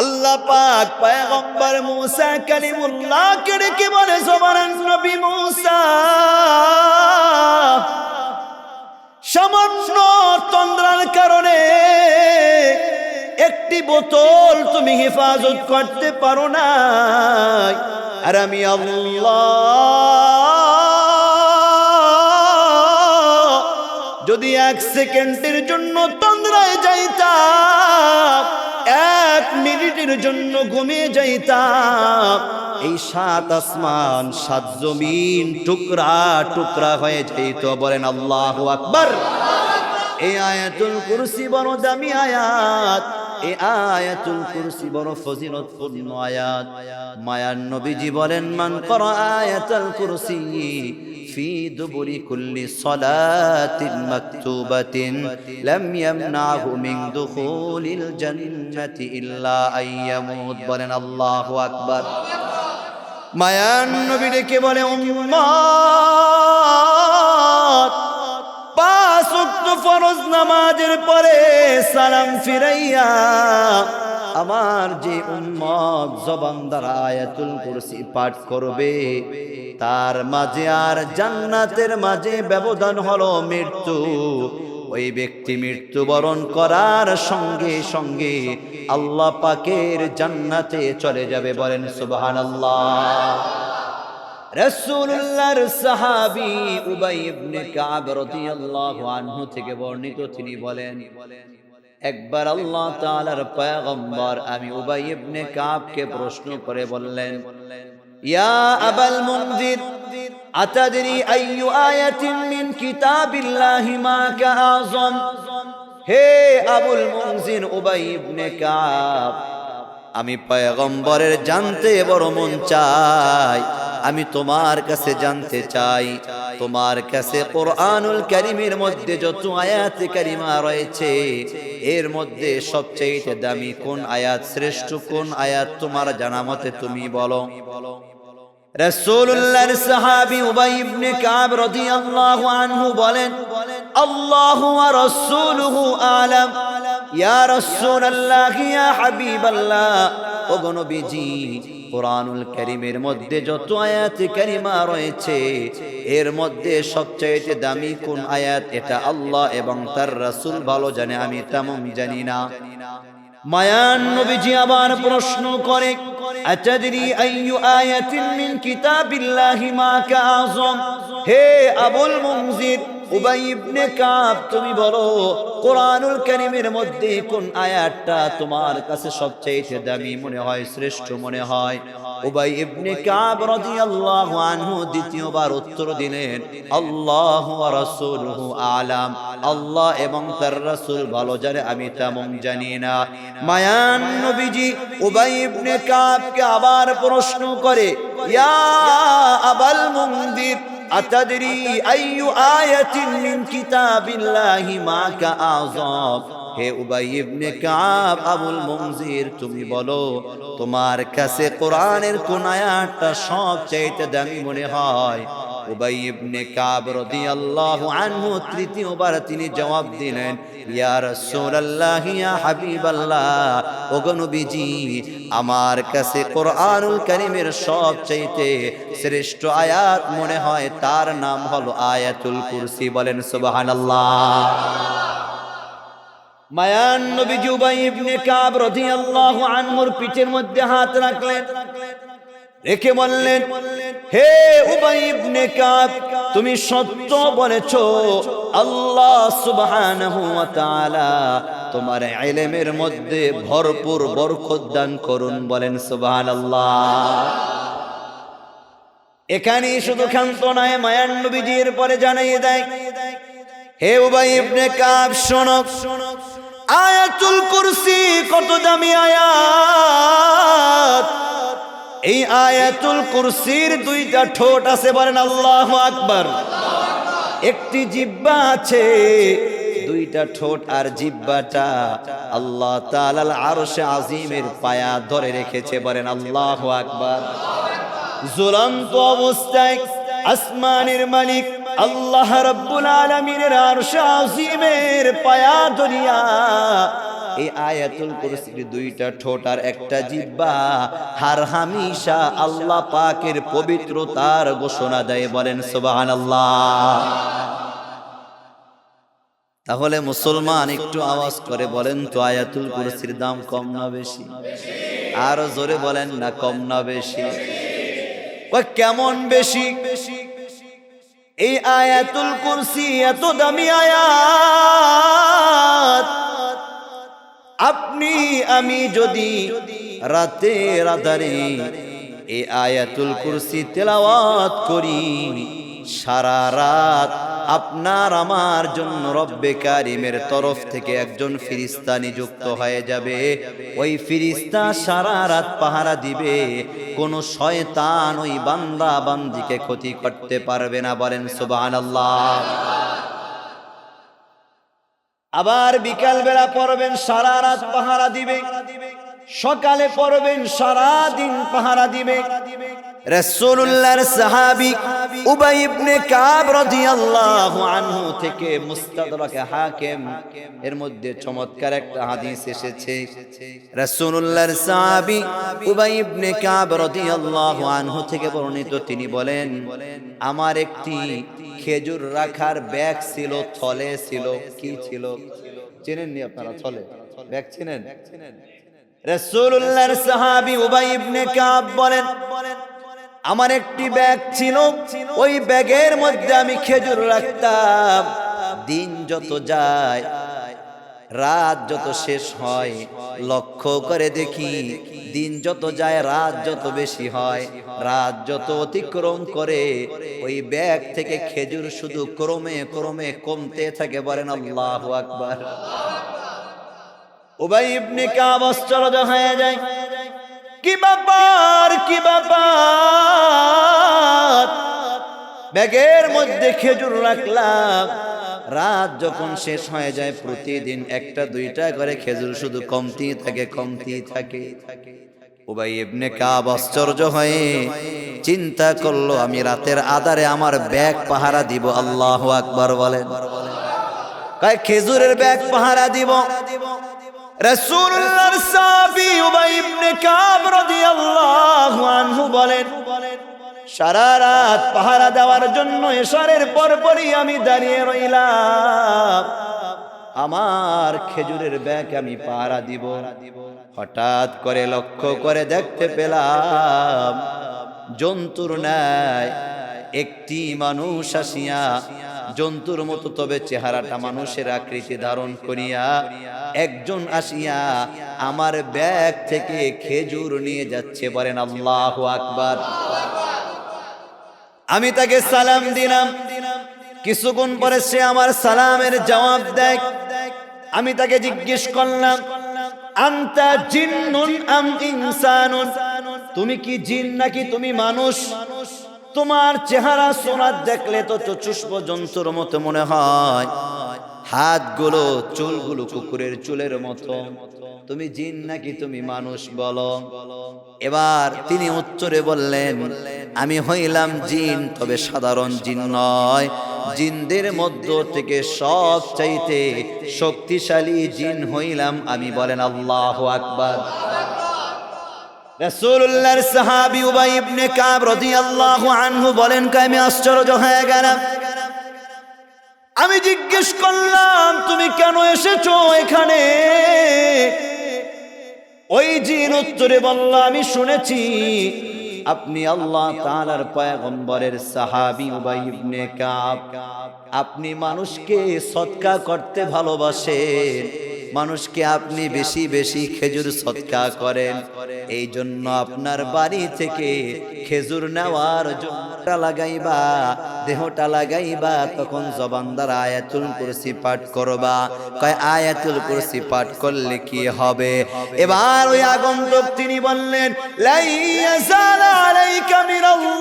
আল্লাহ পাক পয়গম্বর মুসা কালিমুল্লাহকে ডেকে বলে, সুবহানান নবী মুসা, সামান্য তন্দ্রার কারণে একটি বোতল তুমি হেফাজত করতে পারো না, আর আমি আল্লাহ যদি 1 সেকেন্ডের জন্য তন্দ্রায় যাইতাম, 1 মিনিটের জন্য ঘুমিয়ে যাইতাম, এই 7 আসমান 7 জমিন টুকরা টুকরা হয়ে যাইত। বলেন আল্লাহু আকবার। এই আয়াতুল কুরসি বড় দামি আয়াত, এই আয়াতুল কুরসি বড় ফজিলতপূর্ণ আয়াত। মায়ার নবীজি বলেন, মান করা আয়াতুল কুরসি ফি দুবুরি কুল্লি সালাতিন মাকতুবাতিন লাম ইয়ামনাহু মিন দুখুলিল জান্নাতি ইল্লা আইয়ামুত। বলেন আল্লাহু আকবার। মায়ার নবী ডেকে বলে, উম্মত, 5 ওয়াক্ত ফরজ নামাজের পরে সালাম ফিরাইয়া আমার যে উম্মত জবান দ্বারা আয়াতুল কুরসি পাঠ করবে, তার মাঝে আর জান্নাতের মাঝে ব্যবধান হলো মৃত্যু। ওই ব্যক্তি মৃত্যুবরণ করার সঙ্গে সঙ্গে আল্লাহ পাকের জান্নাতে চলে যাবে। বলেন সুবহানাল্লাহ। রাসূলুল্লাহর সাহাবী উবাই ইবনে কাব রাদিয়াল্লাহু আনহু থেকে বর্ণিত, তিনি বলেন, একবার আল্লাহ তাআলার পয়গম্বর আমি উবাই ইবনে কাবকে প্রশ্ন করে বললেন, ইয়া আবাল মুনজির আতাদরি আইয়ু আয়াতিন মিন কিতাবিল্লাহি মা কা আযম। হে আবুল মুনজির উবাই ইবনে কাব, আমি পয়গম্বরের জানতে বড় মন চাই, আমি তোমার কাছে জানতে চাই, তোমার কাছে কোরআনুল কারীমের মধ্যে যত আয়াত কারিমা রয়েছে, এর মধ্যে সবচেয়ে দামি কোন আয়াত, শ্রেষ্ঠ কোন আয়াত তোমার জানা মতে তুমি বলো। রাসূলুল্লাহর সাহাবী উবাই ইবনে কাব রাদিয়াল্লাহু আনহু বলেন, আল্লাহু ওয়া রাসূলুহু আলাম। ইয়া রাসূলুল্লাহ, ইয়া হাবিবাল্লাহ, ওগো নবীজি, কোরআনুল কারীমের মধ্যে যত আয়াত কারিমা রয়েছে, এর মধ্যে সবচেয়ে দামি কোন আয়াত, এটা আল্লাহ এবং তার রাসূল ভালো জানে, আমি তেমন জানি না। মায়ান নবীজি আবার প্রশ্ন করে, আতাদরি আইয়ু আয়াতিন মিন কিতাবিল্লাহি মা কা আযম। হে আবুল মুনজির উবাই ইবনে কাব, তুমি বলো কোরআনুল কারীমের মধ্যে কোন আয়াতটা তোমার কাছে সবচেয়ে দামি মনে হয়, শ্রেষ্ঠ মনে হয়? উবাই ইবনে কাব রাদিয়াল্লাহু আনহু দ্বিতীয়বার উত্তর দিলেন, আল্লাহু ওয়া রাসূলুহু আলাম, আল্লাহ এবং তার রাসূল ভালো জানে, আমি তেমন জানি না। মায়ান নবীজি উবাই ইবনে কাবকে আবার প্রশ্ন করে, ইয়া আবাল মুনজির আতাদরি আইয়ু আয়াতিন মিন কিতাবিল্লাহি মা কা আযম। হে উবাই ইবনে কাব, আবুল মুনজির, তুমি বলো তোমার কাছে কোরআনের কোন আয়াতটা সবচেয়ে দামি মনে হয়? উবাই ইবনে কাব রাদিয়াল্লাহু আনহু তৃতীয়বার তিনি জবাব দিলেন, ইয়া রাসূলুল্লাহ, ইয়া হাবিবাল্লাহ, ওগো নবীজি, আমার কাছে কোরআনুল কারীমের সবচেয়ে শ্রেষ্ঠ আয়াত মনে হয়, তার নাম হলো আয়াতুল কুরসি। বলেন সুবহানাল্লাহ। মায়ান নবীজি উবাই ইবনে কাব রাদিয়াল্লাহু আনহুর পিঠের মধ্যে হাত রাখলেন, রেখে বললেন, হে উবাই ইবনে কাব, তুমি সত্য বলেছো, আল্লাহ সুবহানাহু ওয়া তাআলা তোমার ইলমের মধ্যে ভরপুর বরকত দান করুন। বলেন সুবহানাল্লাহ। এখানেই শুধু ক্ষান্ত নয়, মায়ান নবীজির পরে জানিয়ে দেয়, হে উবাই ইবনে কাব, শোনো, আয়াতুল কুরসি কত দামি আয়াত। এই আয়াতুল কুরসির 2টা ঠোঁট আছে। বলেন আল্লাহু আকবার। একটি জিহ্বা আছে, 2টা ঠোঁট, আর জিহ্বাটা আল্লাহ তাআলার আরশে আজিমের পায়া ধরে রেখেছে। বলেন আল্লাহু আকবার। ঝুলন্ত অবস্থায় আসমানের মালিক আল্লাহ রাব্বুল আলামিনের আরশে আজিমের পায়া ধরিয়া এই আয়াতুল কুরসির দুইটা ঠোঁট আর একটা জিহ্বা হার হামেশা আল্লাহ পাকের পবিত্রতার ঘোষণা দেয়। বলেন সুবহানাল্লাহ। তাহলে মুসলমান একটু আওয়াজ করে বলেন তো, আয়াতুল কুরসির দাম কম না বেশি? আরো জোরে বলেন না, কম না বেশি? কেমন বেশি? এই আয়াতুল কুরসি এত দামি আয়াত, আপনি আমি যদি রাতের আধারে এই আয়াতুল কুরসি তেলাওয়াত করি, সারা রাত আপনার আমার জন্য রব্বে কারিমের তরফ থেকে একজন ফেরেশতা নিযুক্ত হয়ে যাবে। ওই ফেরেশতা সারা রাত পাহারা দিবে, কোন শয়তান ওই বান্দা বান্দিকে ক্ষতি করতে পারবে না। বলেন সুবহানাল্লাহ। আবার বিকাল বেলা পড়বেন, সারা রাত পাহারা দিবে, সকালে পড়বেন, সারা দিন পাহারা দিবে। রাসূলুল্লাহর সাহাবী উবাই ইবনে কাব রাদিয়াল্লাহু আনহু থেকে মুস্তাদরাকে হাকিম এর মধ্যে চমৎকার একটা হাদিস এসেছে। রাসূলুল্লাহর সাহাবী উবাই ইবনে কাব রাদিয়াল্লাহু আনহু থেকে বর্ণিত, তিনি বলেন, আমার একটি খেজুর রাখার ব্যাগ ছিল, থলে ছিল। কি ছিল? চেনেননি আপনারা থলে? ব্যাগ চেনেন? রাসূলুল্লাহর সাহাবী উবাই ইবনে কাব বলেন, আমার একটি ব্যাগ ছিল, ওই ব্যাগের মধ্যে আমি খেজুর রাখতাম। দিন যত যায়, রাত যত শেষ হয়, লক্ষ্য করে দেখি দিন যত যায় রাত যত বেশি হয়, রাত যত অতিক্রম করে ওই ব্যাগ থেকে খেজুর শুধু ক্রমে ক্রমে কমতে থাকে। বলেন আল্লাহু আকবার। উবাই ইবনে কাব আশ্চর্য হয়ে যায়, কি ব্যাপার, কি ব্যাপার? ব্যাগের মধ্যে খেজুর রাখলাম, রাত যখন শেষ হয়ে যায় প্রতিদিন একটা দুইটা করে খেজুর শুধু কমতেই থাকে, কমতেই থাকে। উবাই ইবনে কাব আশ্চর্য হয়ে চিন্তা করলো, আমি রাতের আধারে আমার ব্যাগ পাহারা দিব। আল্লাহু আকবার বলেন। কয় খেজুরের ব্যাগ পাহারা দিব। রাসূলুল্লাহর সাহাবী উবাই ইবনে কাব রাদিয়াল্লাহু আনহু বলেন, সারা রাত পাহারা দেওয়ার জন্য এশারের পরপরই আমি দাঁড়িয়ে রইলাম, আমার খেজুরের ব্যাগ আমি পাহারা দিব। হঠাৎ করে লক্ষ্য করে দেখতে পেলাম, জন্তুর ন্যায় একটি মানুষ আসিয়া, জন্তুর মতো তবে চেহারাটা মানুষের আকৃতি ধারণ করিয়া একজন আসিয়া আমার ব্যাগ থেকে খেজুর নিয়ে যাচ্ছে। বলেন আল্লাহু আকবার। আমি তাকে সালাম দিলাম, কিছুক্ষণ পরে সে আমার সালামের জবাব দেয়। আমি তাকে জিজ্ঞেস করলাম, আনতা জিন্নুন আম ইনসানুন? তুমি কি জিন নাকি তুমি মানুষ? তোমার চেহারা সোনার দেখলে তো চতুষ্প জন্তুর মতো মনে হয়, হাতগুলো চুলগুলো কুকুরের চুলের মতো, তুমি জিন নাকি তুমি মানুষ বলো? এবার তিনি উত্তরে বললেন, আমি হইলাম জিন, তবে সাধারণ জিন নয়, জিনদের মধ্য থেকে সবচাইতে শক্তিশালী জিন হইলাম আমি। বলেন আল্লাহু আকবার। রাসূলুল্লাহর সাহাবী উবাই ইবনে কাব রাদিয়াল্লাহু আনহু বলেন, আমি আশ্চর্য হয়ে গেলাম। আমি জিজ্ঞেস করলাম, তুমি কেন এসেছো এখানে? ওই জিন উত্তরে বলল, আমি শুনেছি আপনি আল্লাহ তাআলার পয়গম্বরের সাহাবী উবাই ইবনে কাব, আপনি মানুষকে সদকা করতে ভালোবাসেন, মানুষকে আপনি বেশি বেশি খেজুর সদকা করেন, এই জন্য আপনার বাড়ি থেকে খেজুর নেওয়ার জন্য লাগাইবা, দেহটা লাগাইবা, তখন জবান দ্বারা আয়াতুল কুরসি পাঠ করবা। কয় আয়াতুল কুরসি পাঠ করলে কি হবে? এবার ওই আগন্তুক তিনি বললেন, লা ইয়াজাল আলাইকা মিনাল্লাহি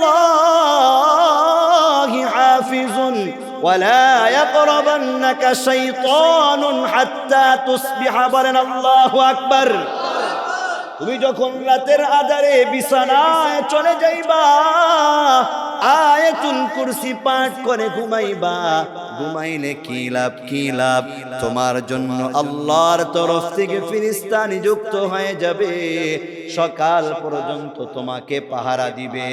হাফিজুন ওয়ালা ইয়াকরাবান্নাকা শাইতানুন হাত্তা তুসবিহা। বলেন আল্লাহু আকবার। তুমি যখন রাতের আধারে বিছানায় চলে যাইবা, আয়াতুল কুরসি পাঠ করে ঘুমাইবা। ঘুমাইলে কি লাভ, কি লাভ? তোমার জন্য আল্লাহর তরফ থেকে ফেরেশতা নিযুক্ত হয়ে যাবে, সকাল পর্যন্ত তোমাকে পাহারা দিবে,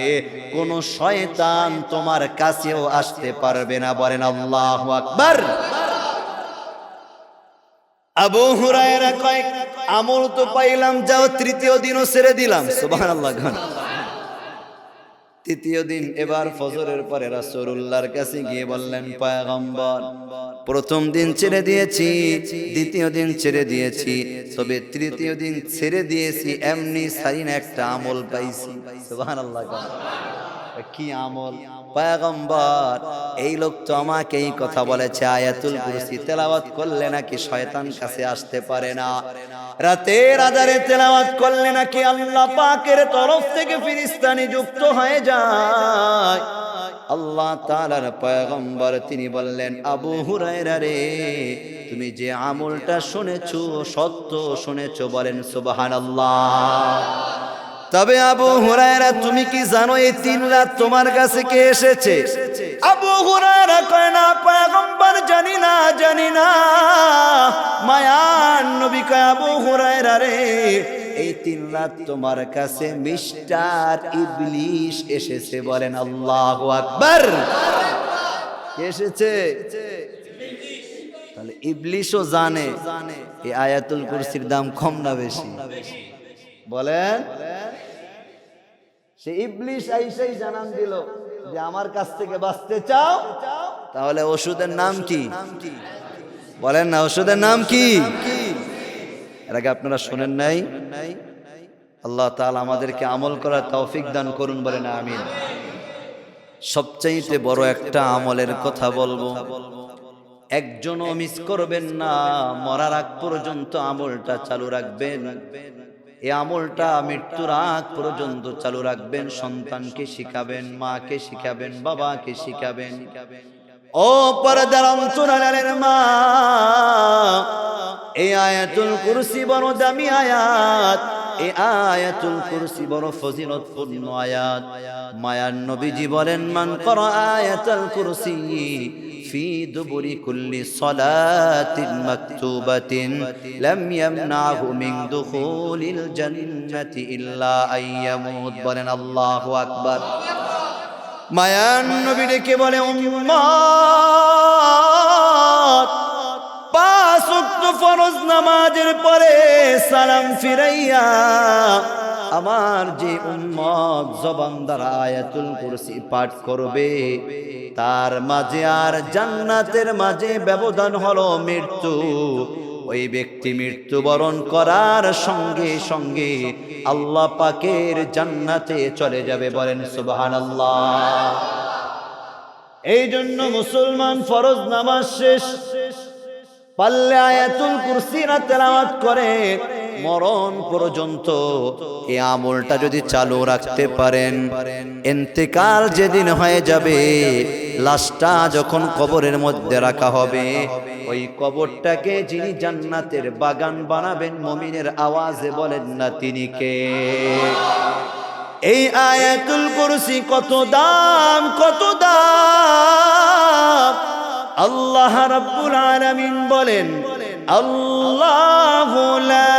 কোন শয়তান তোমার কাছেও আসতে পারবে না। বলেন আল্লাহু আকবার। আবু হুরায়রা কয়, আমল তো পাইলাম, যাও তৃতীয় দিনও ছেড়ে দিলাম। সুবহানাল্লাহ। তৃতীয় দিন এবার ফজরের পরে রাসূলুল্লাহর কাছে গিয়ে বললেন, পয়গম্বর, প্রথম দিন ছেড়ে দিয়েছি, দ্বিতীয় দিন ছেড়ে দিয়েছি, তবে তৃতীয় দিন ছেড়ে দিয়েছি এমনি ছাড়ি না, একটা আমল পাইছি। সুবহানাল্লাহ। কি আমল? পয়গম্বর, এই লোক তো আমাকে এই কথা বলেছে, আয়াতুল কুরসি তেলাওয়াত করলে নাকি শয়তান কাছে আসতে পারে না, রাতের আধারে তেলাওয়াত করলে নাকি আল্লাহ পাকের তরফ থেকে ফেরেশতা নিযুক্ত হয়ে যায়। আল্লাহ তাআলার পয়গম্বর তিনি বললেন, আবু হুরায়রা রে, তুমি যে আমলটা শুনেছো সত্য শুনেছো। বলেন সুবহানাল্লাহ। তবে আবু হুরায়রা, তুমি কি জানো এই 3 রাত তোমার কাছে কে এসেছে? আবু হুরায়রা কয়, না পয়গম্বর, জানি না, জানি না। মায়ান নবী কয়, আবু হুরায়রা রে, এই 3 রাত তোমার কাছে মিস্টার ইবলিস এসেছে। বলেন আল্লাহু আকবার। কে এসেছে? তাহলে ইবলিসও জানে এই আয়াতুল কুরসির দাম কম না বেশি? বলেন। সে ইবলিস আইসাই জানান দিল যে আমার কাছ থেকে বাঁচতে চাও, তাহলে ওষুধের নাম কি? বলেন না, ওষুধের নাম কি? এর আগে আপনারা শোনেন নাই? আল্লাহ তাআলা আমাদেরকে আমল করার তৌফিক দান করুন। বলেন আমিন। সবচাইতে বড় একটা আমলের কথা বলবো, একজনও মিস করবেন না, মরার আগ পর্যন্ত আমলটা চালু রাখবেন। এই আমলটা মৃত্যুর আগ পর্যন্ত চালু রাখবেন। সন্তানকে শিখাবেন, মাকে শিখাবেন, বাবাকে শিখাবেন। ও পর্দার অন্তরালের মা, এই আয়াতুল কুরসি বড় দামি আয়াত, এই আয়াতুল কুরসি বড় ফজিলতপূর্ণ আয়াত। মায়ার নবীজি বলেন, মান করা আয়াতুল কুরসি ফি দুবুরি কুল্লি সালাতিন মাকতুবাতিন লাম ইয়ামনাহু মিন দুখুলিল জান্নাতি ইল্লা আইয়ামুত। বলেন আল্লাহু আকবার। মায়ার নবী ডেকে বলে, উম্মত, 5 ওয়াক্ত ফরজ নামাজের পরে সালাম ফিরাইয়া আমার যে উম্মত জবান দ্বারা আয়াতুল কুরসি পাঠ করবে, তার মাঝে আর জান্নাতের মাঝে ব্যবধান হলো মৃত্যু। ওই ব্যক্তি মৃত্যুবরণ করার সঙ্গে সঙ্গে আল্লাহ পাকের জান্নাতে চলে যাবে। বলেন সুবহানাল্লাহ। এই জন্য মুসলমান ফরজ নামাজ শেষ পারলে আয়াতুল কুরসি না তেলাওয়াত করে মরণ পর্যন্ত এই আমলটা যদি চালু রাখতে পারেন, ইন্তেকাল যেদিন হয়ে যাবে, লাশটা যখন কবরের মধ্যে রাখা হবে, ওই কবরটাকে যিনি জান্নাতের বাগান বানাবেন, মুমিনের আওয়াজে বলেন না তিনি কে? এই আয়াতুল কুরসি কত দাম, কত দাম! আল্লাহ রাব্বুল আলামিন বলেন, আল্লাহু লা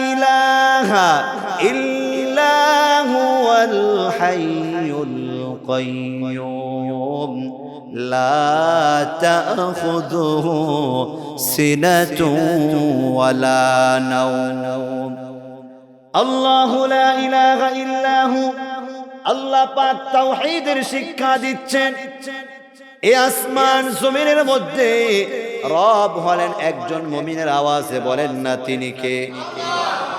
ইলাহা ইল্লা হুয়াল হাইয়ুল কাইয়্যুম লা তাখুযুহু সিনাতুন ওয়ালা নাওম। আল্লাহু লা ইলাহা ইল্লা হু। আল্লাহ পাক তাওহীদের শিক্ষা দিচ্ছেন। এই আসমান জমিনের মধ্যে রব হলেন একজন, মুমিনের আওয়াজে বলেন না তিনি কে?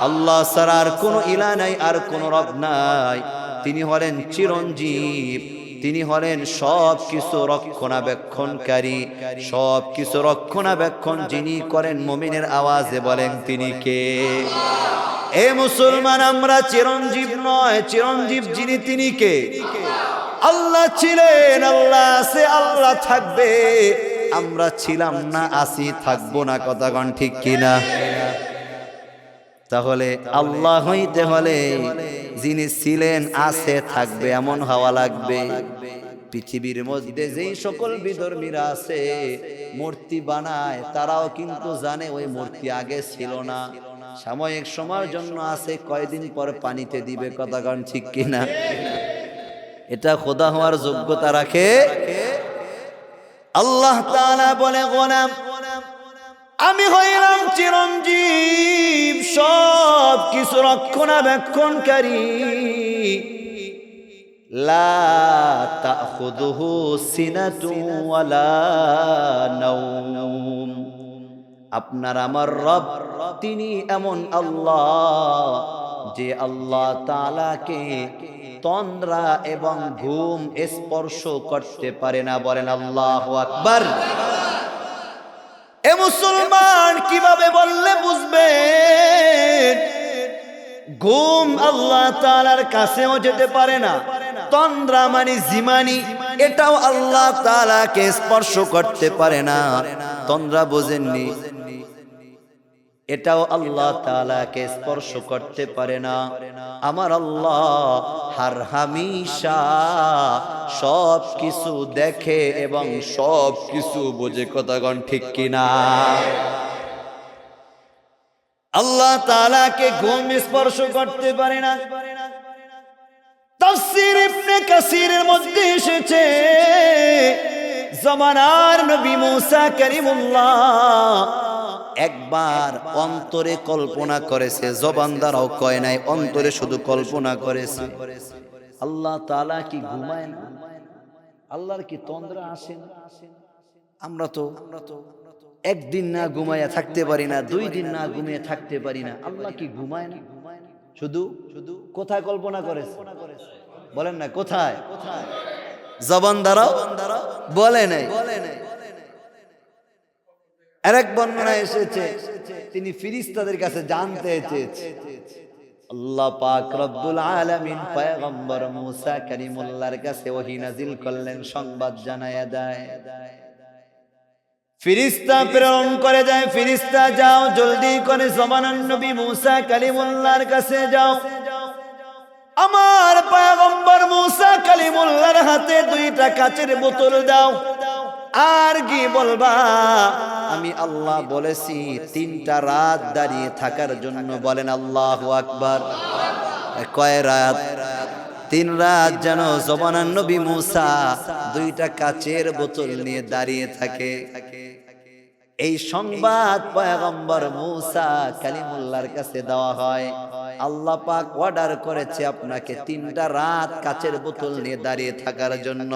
আল্লাহ ছাড়া আর কোনো ইলাহ নাই, আর কোনো রব নাই। তিনি হলেন চিরঞ্জীব, তিনি হলেন সব কিছু রক্ষণাবেক্ষণকারী, সব কিছু রক্ষণাবেক্ষণ যিনি করেন, মুমিনের আওয়াজে বলেন তিনি কে? এ মুসলমান, আমরা চিরঞ্জীব নয়, চিরঞ্জীব যিনি তিনি কে? আল্লাহ ছিলেন, আল্লাহ আছে, আল্লাহ থাকবে। আমরা ছিলাম না, আছি, থাকবো না। কথা কোন ঠিক কিনা? তাহলে আল্লাহ হইতে হলে যিনি ছিলেন আছে থাকবে এমন হওয়া লাগবে। পৃথিবীর মধ্যে যেই সকল বিধর্মীরা আছে মূর্তি বানায়, তারাও কিন্তু জানে ওই মূর্তি আগে ছিল না, সাময়িক সময়ের জন্য আছে, কয়দিন পর পানিতে দিবে। কথা কন ঠিক কিনা? এটা খোদা হওয়ার যোগ্যতা রাখে? আল্লাহ তাআলা বলে, গোলাম আমি হইলাম চিরঞ্জীব, সব কিছু রক্ষণাবেক্ষণকারী। লা তাখুযুহু সিনাতুন ওয়ালা নাওম। আপনার আমার রব তিনি এমন আল্লাহ যে আল্লাহ তাআলাকে তন্দ্রা এবং ঘুম স্পর্শ করতে পারে না। বলেন আল্লাহু আকবার। এ মুসলমান কিভাবে বললে বুঝবেন? ঘুম আল্লাহ তাআলার কাছেও যেতে পারে না, তন্দ্রা মানে জিমানি এটাও আল্লাহ তাআলাকে স্পর্শ করতে পারে না। তন্দ্রা বোঝেননি? এটাও আল্লাহ তাআলাকে স্পর্শ করতে পারে না। আমার আল্লাহ হার হামেশা সব কিছু দেখে এবং সব কিছু বোঝে। কথাগণ ঠিক কিনা? আল্লাহ তাআলাকে ঘুম স্পর্শ করতে পারে না। তাফসীর ইবনে কাসিরের মধ্যে এসেছে, জামানার নবী মুসা কালিমুল্লাহ একবার অন্তরে কল্পনা করেছে, জবান দ্বারাও কয় নাই, অন্তরে শুধু কল্পনা করেছে। আল্লাহ তাআলা কি ঘুমায় না? আল্লাহর কি তন্দ্রা আসে না? আমরা তো একদিন না ঘুমাইয়া থাকতে পারি না, 2 দিন না ঘুমিয়ে থাকতে পারি না। আল্লাহ কি ঘুমায় না? শুধু কোথায় কল্পনা করেছে? বলেন না কোথায়? জবান দ্বারাও বলে নাই। আরেক বর্ণনা এসেছে তিনি ফেরেশতাদের কাছে জানতে চেয়েছে। আল্লাহ পাক রব্বুল আলামিন পয়গম্বর মুসা কালিমুল্লাহর কাছে ওহী নাজিল করলেন, সংবাদ জানায়া দেয়। ফেরেশতা প্রেরণ করে যায়, ফেরেশতা যাও জলদি করে জামানার নবী মুসা কালিমুল্লাহর কাছে যাও, আমার পয়গম্বর মুসা কালিমুল্লাহর হাতে 2টা কাচের বোতল দাও। আর কি বলবা? আমি আল্লাহ বলেছি 3টা রাত দাঁড়িয়ে থাকার জন্য। বলেন আল্লাহু আকবার। কয় রাত? 3 রাত যেন জমানার নবী মুসা 2টা কাচের বোতল নিয়ে দাঁড়িয়ে থাকে। এই সংবাদ পয়গম্বর মুসা কালিমুল্লাহর কাছে দেওয়া হয়। আল্লাহ পাক অর্ডার করেছে আপনাকে 3টা রাত কাচের বোতল নিয়ে দাঁড়িয়ে থাকার জন্য।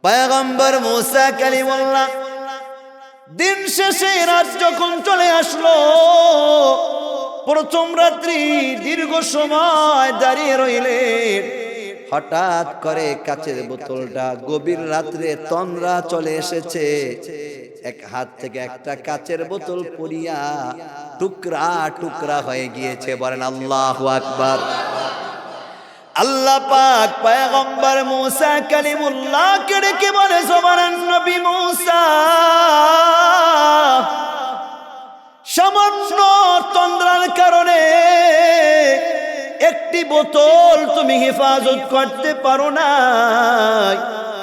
পয়গম্বর মুসা কালিমুল্লাহ দিন শেষে রাত যখন চলে আসলো, প্রথম রাত্রি দীর্ঘ সময় দাঁড়িয়ে রইলেন। হঠাৎ করে কাচের বোতলটা, গভীর রাত্রে তন্দ্রা চলে এসেছে, এক হাত থেকে একটা কাচের বোতল পড়িয়া টুকরা টুকরা হয়ে গিয়েছে। বলেন আল্লাহু আকবার। আল্লাহ পাক পয়গম্বর মুসা কালিমুল্লাহকে ডেকে বলে, জামানার নবী মুসা সামান্য তন্দ্রার কারণে একটি বোতল তুমি হেফাজত করতে পারো না,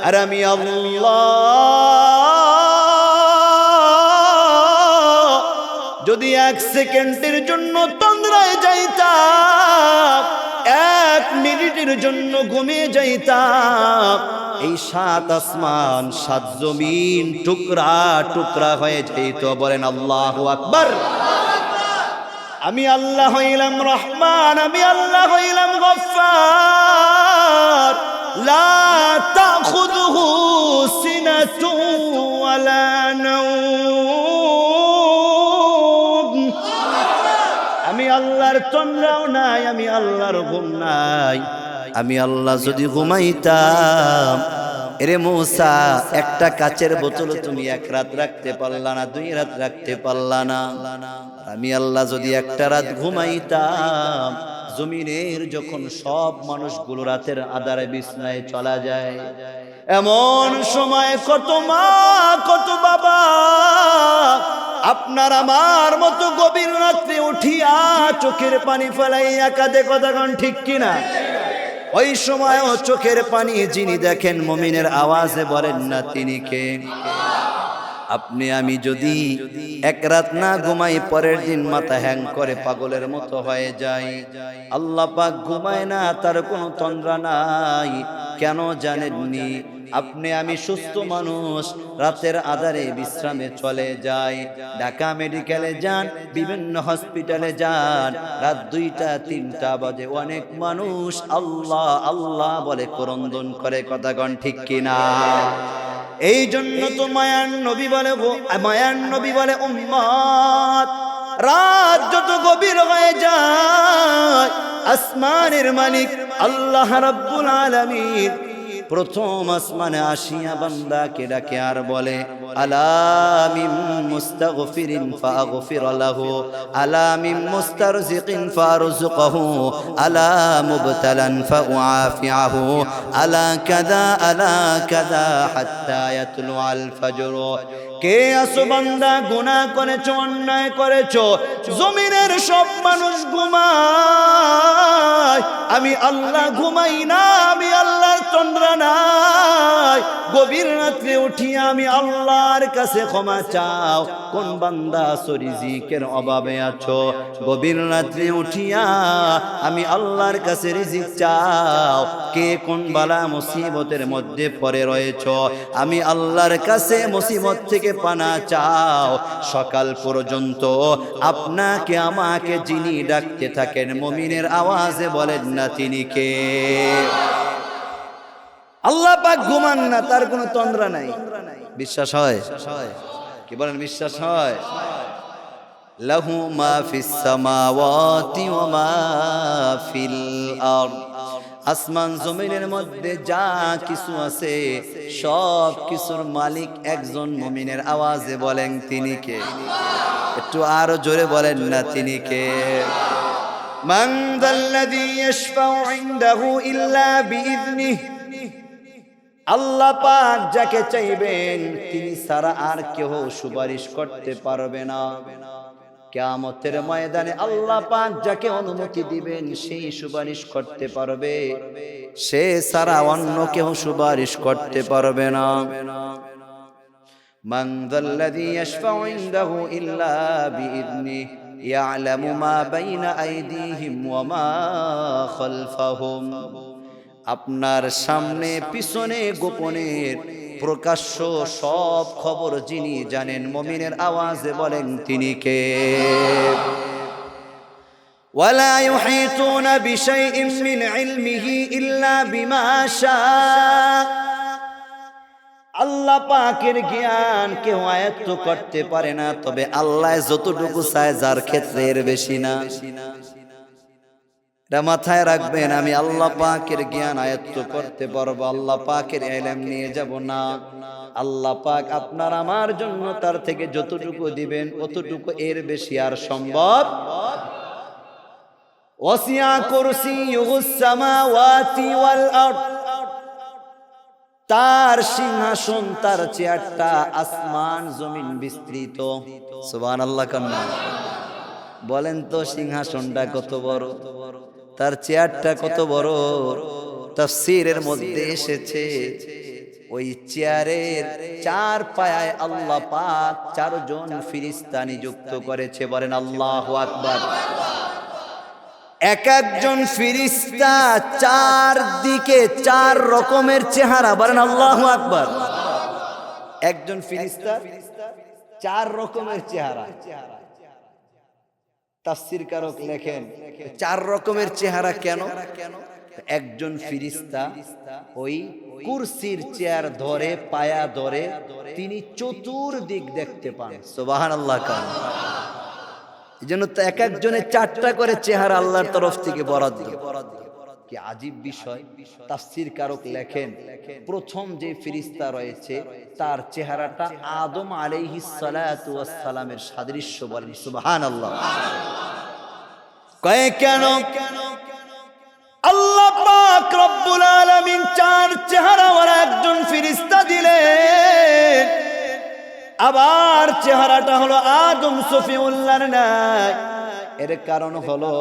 আর আমি আল্লাহ যদি 1 সেকেন্ডের জন্য তন্দ্রায় যাইতাম, 1 মিনিটের জন্য ঘুমিয়ে যাইতাম, এই 7 আসমান 7 জমিন টুকরা টুকরা হয়ে যেত। বলেন আল্লাহু আকবার। আমি আল্লাহ হইলাম রহমান, আমি আল্লাহ হইলাম গফফার। লা তাখুযুহু সিনাতুন ওয়ালা নাওম। আমি আল্লাহর তন্দ্রাও নাই, আমি আল্লাহর ঘুম নাই। আমি আল্লাহ যদি ঘুমাইতাম, এরে মুসা একটা কাচের বোতল তুমি 1 রাত রাখতে পারলা না, 2 রাত রাখতে পারলা না। আমি আল্লাহ যদি একটা রাত ঘুমাইতাম, জমিনের যখন সব মানুষগুলো রাতের আঁধারে বিছনায় চলা যায়, এমন সময় কত মা কত বাবা আপনার আমার মতো গভীর রাত্রে উঠিয়া চোখের পানি ফেলাইয়া কাঁদে, কথা কোন ঠিক কিনা? ওই সময়ও চোখের পানি যিনি দেখেন মুমিনের আওয়াজে বলেন না তিনি কে? আপনি আমি যদি এক রাত না ঘুমাই, পরের দিন মাথা হ্যাং করে পাগলের মতো হয়ে যায়। আল্লাহ পাক ঘুমায় না, তার কোনো তন্দ্রা নাই। কেন জানেননি? আপনি আমি সুস্থ মানুষ, রাতের আধারে বিশ্রামে চলে যায়। ঢাকা মেডিকেলে যান, বিভিন্ন হসপিটালে যান, রাত 2টা 3টা বাজে অনেক মানুষ আল্লাহ আল্লাহ বলে ক্রন্দন করে, কথা কোন ঠিক কিনা? এই জন্য তো মায়ার নবী বলে উম্মত, রাত যত গভীর হয়ে যায়, আসমানের মালিক আল্লাহ রাব্বুল আলামিন প্রথম আসমানে আসিয়া বান্দাকে ডাকে আর বলে, আলা মিন মুস্তাগফিরিন ফাগফির লাহু, আলা মিন মুস্তারজিকিন ফারযুকহু, আলা মুবতালান ফাউআফিহু, আলা কাযা হাত্তা ইয়াতলু আল ফজর। কে আসো বান্দা, গুনাহ করেছো, অন্যায় করেছো, জমিনের সব মানুষ ঘুমায়, আমি আল্লাহ ঘুমাই না, আমি আল্লাহর তন্দ্রা নাই। গভীর রাত্রে উঠিয়া আমি আল্লাহর কাছে ক্ষমা চাও। কোন বান্দা রিজিকের অভাবে আছো, গভীর রাত্রে উঠিয়া আমি আল্লাহর কাছে রিজিক চাও। কে কোন বালা মুসিবতের মধ্যে পড়ে রয়েছো, আমি আল্লাহর কাছে মুসিবত থেকে পানা চাও। সকাল পর্যন্ত আপনাকে আমাকে যিনি ডাকতে থাকেন, মুমিনের আওয়াজে বলেন না তিনি কে? আল্লাহ পাক ঘুমান না, তার কোনো তন্দ্রা নাই। বিশ্বাস হয়? কি বলেন, বিশ্বাস হয়? লাহু মা ফিস সামাওয়াতি ওয়া মা ফিল আরদ, আসমান জমিনের মধ্যে যা কিছু আছে সব কিছুর মালিক একজন, মুমিনের আওয়াজে বলেন তিনি কে? একটু আরো জোরে বলেন না তিনি কে? মান যাল্লাযী ইয়াশফাউ ইনদাহু ইল্লা বিইذনিহি, আল্লাহ পাক যাকে চাইবেন তিনি ছাড়া আর কেউ সুপারিশ করতে পারবে না। কিয়ামতের ময়দানে আল্লাহ পাক যাকে অনুমতি দিবেন সেই সুপারিশ করতে পারবে, সে ছাড়া অন্য কেউ সুপারিশ করতে পারবে না। মান যাল্লাযী ইয়াশফাউ ইনদাহু ইল্লা বিইذনিহি ইয়ালামু মা বাইনা আইদিহিম ওয়া মা খালফাহুম, আপনার সামনে পিছনে গোপনের প্রকাশ্য সব খবর যিনি জানেন, মুমিনের আওয়াজে বলেন তিনি কে? ওয়ালা ইউহিতুনা বিশাইইন মিন ইলমিহি ইল্লা বিমা শাআ, আল্লাহ পাকের জ্ঞান কেউ আয়ত্ত করতে পারে না, তবে আল্লাহ যতটুকু চায় যার ক্ষেত্রে এর বেশি না। মাথায় রাখবেন, আমি আল্লাহ পাকের জ্ঞান আয়ত্ত করতে পারবো, আল্লাহ পাকের ইলম নিয়ে যাব না। আল্লাহ পাক আপনার আমার জন্য তার থেকে যতটুকু দিবেন অতটুকু, এর বেশি আর সম্ভব। ওয়াসিয়া কুরসিয়ুস সামাওয়াতি ওয়াল আরদ, তার সিংহাসন, তার চেয়ারটা আসমান জমিন বিস্তৃত। সুবহানাল্লাহ কান্না বলেন তো, সিংহাসনটা কত বড়, তার চেয়ারটা কত বড়। তাফসীরের মধ্যে এসেছে ওই চেয়ারের 4 পায়ায় আল্লাহ পাক 4 জন ফেরেশতা নিযুক্ত করেছে। বলেন আল্লাহু আকবার। এক একজন ফেরেশতা 4 দিকে 4 রকমের চেহারা। বলেন আল্লাহু আকবার। একজন ফেরেশতা 4 রকমের চেহারা। তাফসীর কারক লেখেন 4 রকমের চেহারা কেন? একজন ফেরেশতা ওই কুরসির চেয়ার ধরে, পায়া ধরে, তিনি চতুর্দিক দেখতে পান। সুবহানাল্লাহ। কান এজন্য তো এক একজনের 4টা করে চেহারা আল্লাহর তরফ থেকে বরাদ্দ। কি আজীব বিষয়। তাফসীর কারক লেখেন, প্রথম যে ফেরেশতা রয়েছে তার চেহারাটা আদম আলাইহিস সালাতু ওয়াস সালামের সাদৃশ্য। বলেন সুবহানাল্লাহ। কয় কেন? আল্লাহ পাক রব্বুল আলামিন 4 চেহারা ওরা একজন ফেরেশতা দিলেন। আবার চেহারাটা হলো আদম সফিউল্লাহর নাই। এর কারণ হলো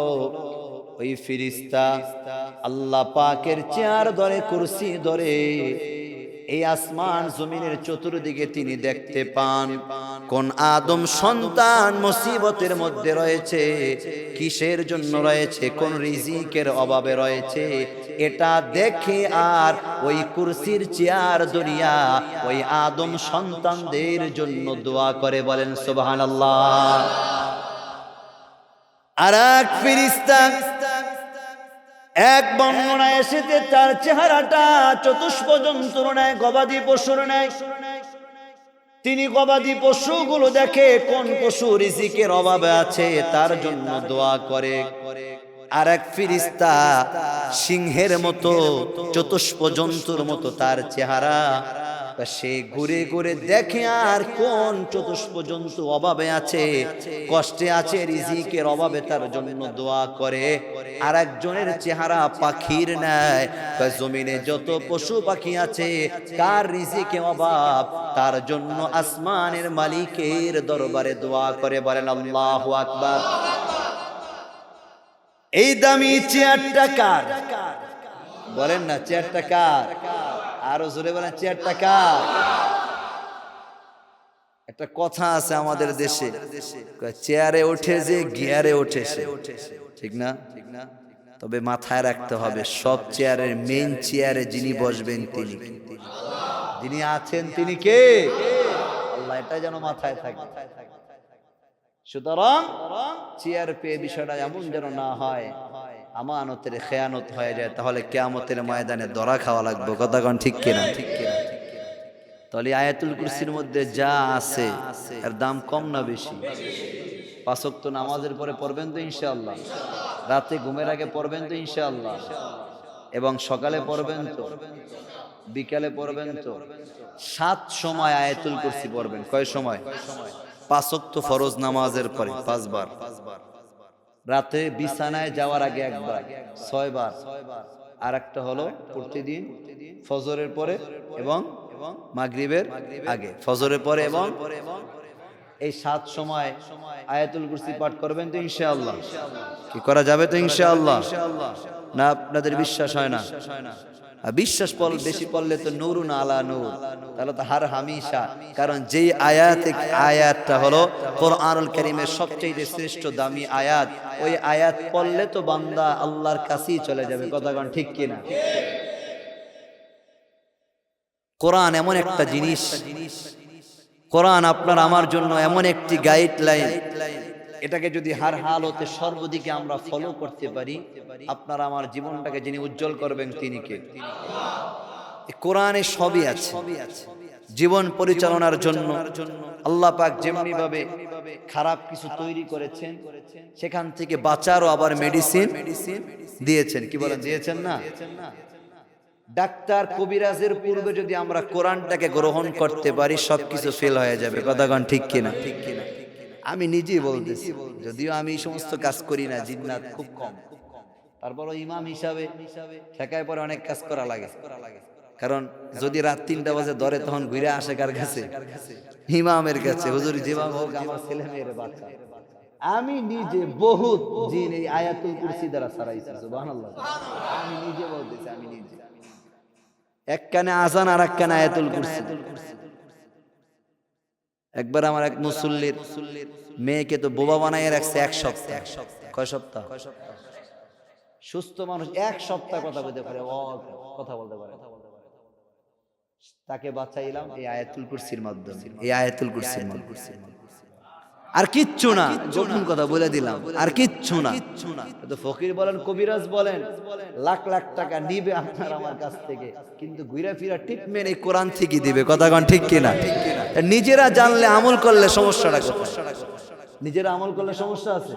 ওই ফেরেশতা আল্লাহ পাকের চেয়ার ধরে, কুরসি ধরে এই আসমান জমিনের চতুর্দিকে তিনি দেখতে পান কোন আদম সন্তান মুসিবতের মধ্যে রয়েছে, কিসের জন্য রয়েছে, কোন রিজিকের অভাবে রয়েছে। এটা দেখে আর ওই কুরসির চেয়ার দুনিয়া ওই আদম সন্তানদের জন্য দোয়া করে, বলেন সুবহানাল্লাহ। আর এক ফেরেশতা এক বর্ণনায় এসেছে তার চেহারাটা চতুষ্প জন্তুর ন্যায়, গবাদি পশুর ন্যায়। তিনি গবাদি পশুগুলো দেখে কোন পশু রিজিকের অভাবে আছে তার জন্য দোয়া করে। আর এক ফেরেশতা সিংহের মতো, চতুষ্প জন্তুর মতো তার চেহারা, সে ঘুরে ঘুরে দেখে আর কোন চতুষ্প জন্তু অভাবে আছে, কষ্টে আছে, রিজিকের অভাবে তার জন্য দোয়া করে। আর একজনের চেহারা পাখির ন্যায়, জমিনে যত পশু পাখি আছে কার রিজিকে অভাব তার জন্য আসমানের মালিকের দরবারে দোয়া করে, বলেন আল্লাহু আকবার। এই দামি চেয়ারটা কার? বলেন না, চেয়ারটা কার? আরো জোরে বলেন, চেয়ারটা কার? একটা কথা আছে আমাদের দেশে, চেয়ারে ওঠে যে গিয়ারে ওঠে সে, ঠিক না? তবে মাথায় রাখতে হবে সব চেয়ারের মেইন চেয়ারে যিনি বসবেন তিনি, যিনি আছেন তিনি কে? আল্লাহ। এটা যেন মাথায় থাকে। সুতরাং চেয়ার পেয়ে বিষয়টা এমন যেন না হয় আমানতের খেয়ানত হয়ে যায়, তাহলে কিয়ামতের ময়দানে ধরা খাওয়া লাগবে। কথা কোন ঠিক কিনা? তাহলে আয়াতুল কুরসির মধ্যে যা আছে এর দাম কম না বেশি? 5 ওয়াক্ত নামাজের পরে পড়বেন তো ইনশাআল্লাহ, রাতে ঘুমের আগে পড়বেন তো ইনশাআল্লাহ, এবং সকালে পড়বেন তো, বিকালে পড়বেন তো। 7 সময় আয়াতুল কুরসি পড়বেন। কয় সময়? 5 ওয়াক্ত ফরজ নামাজের পরে 5 বার, রাতে বিছানায় যাওয়ার আগে একবার, 6 বার। আর একটা হলো প্রতিদিন ফজরের পরে এবং মাগরিবের আগে, ফজরের পরে এবং এই 7 সময় আয়াতুল কুরসি পাঠ করবেন তো ইনশাআল্লাহ। কি করা যাবে তো ইনশাআল্লাহ? না আপনাদের বিশ্বাস হয় না? বিশ্বাস বেশি পড়লে তো নূরুন আলা নূর, তাহলে তো হার হামেশা। কারণ যেই আয়াতটা হলো কোরআনুল কারীমের সবচেয়ে শ্রেষ্ঠ দামি আয়াত, ওই আয়াত পড়লে তো বান্দা আল্লাহর কাছেই চলে যাবে। কথা কোন ঠিক কিনা? কোরআন এমন একটা জিনিস, কোরআন আপনার আমার জন্য এমন একটি গাইডলাইন, এটাকে যদি হার হালতে সর্বদিকে আমরা ফলো করতে পারি, আপনার আমার জীবনটাকে যিনি উজ্জ্বল করবেন তিনি কে? কোরআনে সবই আছে। জীবন পরিচালনার জন্য আল্লাহ পাক যেমনি ভাবে খারাপ কিছু তৈরি করেছেন, সেখান থেকে বাঁচারও আবার মেডিসিন দিয়েছেন। কি বলেন, দিয়েছেন না? ডাক্তার কবিরাজের পূর্বে যদি আমরা কোরআনটাকে গ্রহণ করতে পারি, সবকিছু ফেল হয়ে যাবে। কথা কোন ঠিক কিনা? আমি নিজেই বলতেছি, যদিও আমি এই সমস্ত কাজ করি না, জিন্নাত খুব কম, তারপরও ইমাম হিসাবে ঠেকায় পরে অনেক কাজ করা লাগে। কারণ যদি রাত 3টা বাজে ধরে, তখন ঘুরে আসে কার কাছে? ইমামের কাছে। হুজুর যেভাবে হোক আমার ছেলে মেয়ের বাঁচা। আমি নিজে বহুত জিন এই আয়াতুল কুরসি দ্বারা ছাড়াইছি। সুবহানাল্লাহ। আমি নিজে বলতেছি, আমি নিজে। এক কানে আযান আর এক কানে আয়াতুল কুরসি। একবার আমার এক মুসল্লির মেয়েকে তো বোবা বানাইয়ে রাখছে 1 সপ্তাহ। কয় সপ্তাহ? সুস্থ মানুষ 1 সপ্তাহ কথা বলতে পারে, কথা বলতে পারে। তাকে বাঁচাইলাম এই আয়াতুল কুরসির মাধ্যমে, এই আয়াতুল কুরসির মাধ্যমে। আর কিচ্ছু না, গোপন কথা বলে দিলাম, আর কিচ্ছু না। তো ফকির বলেন, কবিরাজ বলেন, লাখ লাখ টাকা নিবে আপনার আমার কাছ থেকে, কিন্তু ঘুরা ফিরা ট্রিটমেন্ট এই কোরআন থেকে দিবে। কথা কোন ঠিক কিনা? নিজেরা জানলে আমল করলে সমস্যাটা কোথায়? নিজেরা আমল করলে সমস্যা আছে?